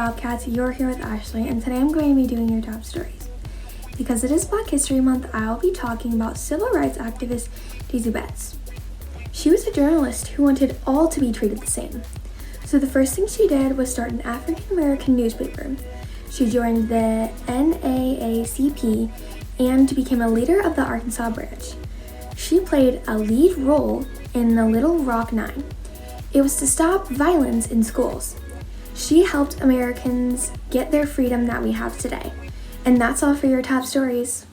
Bobcats, you're here with Ashley, and today I'm going to be doing your top stories. Because it is Black History Month, I'll be talking about civil rights activist Daisy Betts. She was a journalist who wanted all to be treated the same. So the first thing she did was start an African American newspaper. She joined the NAACP and became a leader of the Arkansas branch. She played a lead role in the Little Rock Nine. It was to stop violence in schools. She helped Americans get their freedom that we have today. And that's all for your top stories.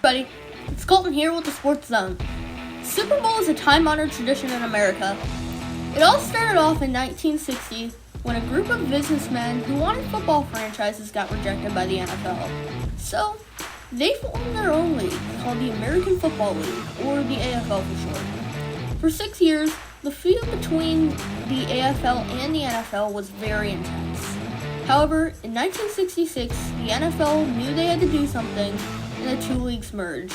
Everybody, it's Colton here with the Sports Zone. Super Bowl is a time-honored tradition in America. It all started off in 1960 when a group of businessmen who wanted football franchises got rejected by the NFL. So, they formed their own league called the American Football League, or the AFL for short. For 6 years, the feud between the AFL and the NFL was very intense. However, in 1966, the NFL knew they had to do something, and the two leagues merged.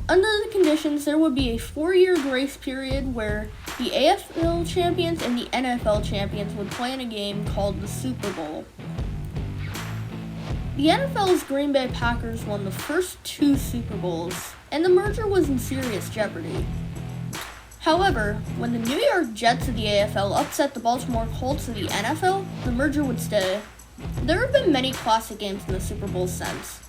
Under the conditions, there would be a 4-year grace period where the AFL champions and the NFL champions would play in a game called the Super Bowl. The NFL's Green Bay Packers won the first 2 Super Bowls, and the merger was in serious jeopardy. However, when the New York Jets of the AFL upset the Baltimore Colts of the NFL, the merger would stay. There have been many classic games in the Super Bowl since.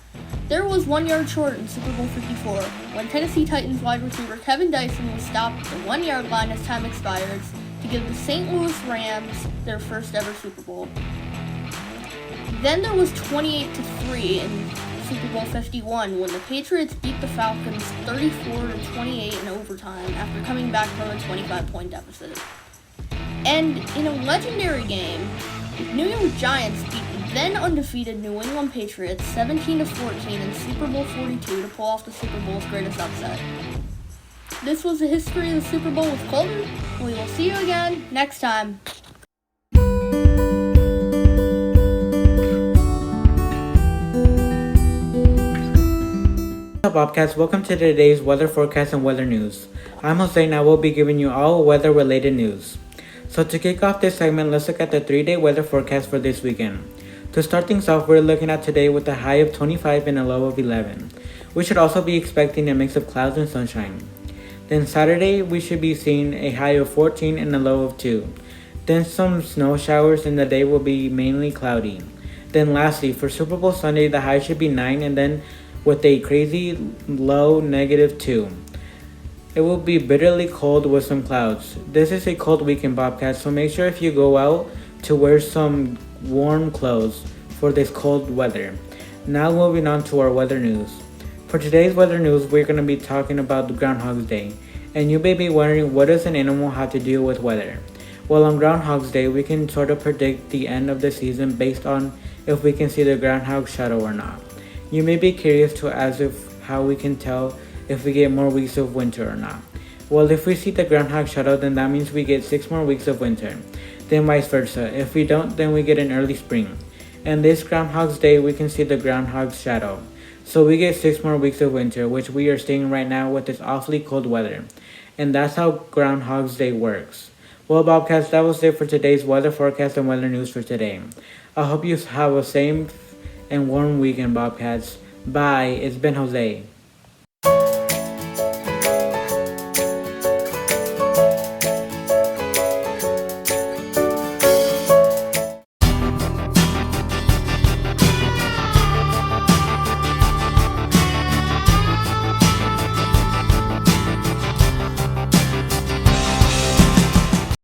There was 1 yard short in Super Bowl 54 when Tennessee Titans wide receiver Kevin Dyson was stopped at the 1 yard line as time expired to give the St. Louis Rams their first ever Super Bowl. Then there was 28-3 in Super Bowl 51 when the Patriots beat the Falcons 34-28 in overtime after coming back from a 25-point deficit. And in a legendary game, the New York Giants beat the then undefeated New England Patriots 17-14 in Super Bowl 42 to pull off the Super Bowl's greatest upset. This was the history of the Super Bowl with Colton. We will see you again next time. What's up, Bobcats? Welcome to today's weather forecast and weather news. I'm Jose and I will be giving you all weather-related news. So to kick off this segment, let's look at the 3-day weather forecast for this weekend. To start things off, we're looking at today with a high of 25 and a low of 11. We should also be expecting a mix of clouds and sunshine. Then Saturday, we should be seeing a high of 14 and a low of 2. Then some snow showers and the day will be mainly cloudy. Then lastly, for Super Bowl Sunday, the high should be 9 and then with a crazy low -2. It will be bitterly cold with some clouds. This is a cold weekend, Bobcats, so make sure if you go out to wear some warm clothes for this cold weather. Now moving on to our weather news. For today's weather news, we're going to be talking about the Groundhog's Day. And you may be wondering, what does an animal have to do with weather? Well, on Groundhog's Day, we can sort of predict the end of the season based on if we can see the groundhog shadow or not. You may be curious to ask how we can tell if we get more weeks of winter or not. Well, if we see the groundhog shadow, then that means we get 6 more weeks of winter. Then vice versa. If we don't, then we get an early spring. And this Groundhog's Day, we can see the groundhog's shadow. So we get 6 more weeks of winter, which we are seeing right now with this awfully cold weather. And that's how Groundhog's Day works. Well, Bobcats, that was it for today's weather forecast and weather news for today. I hope you have a safe and warm weekend, Bobcats. Bye. It's been Jose.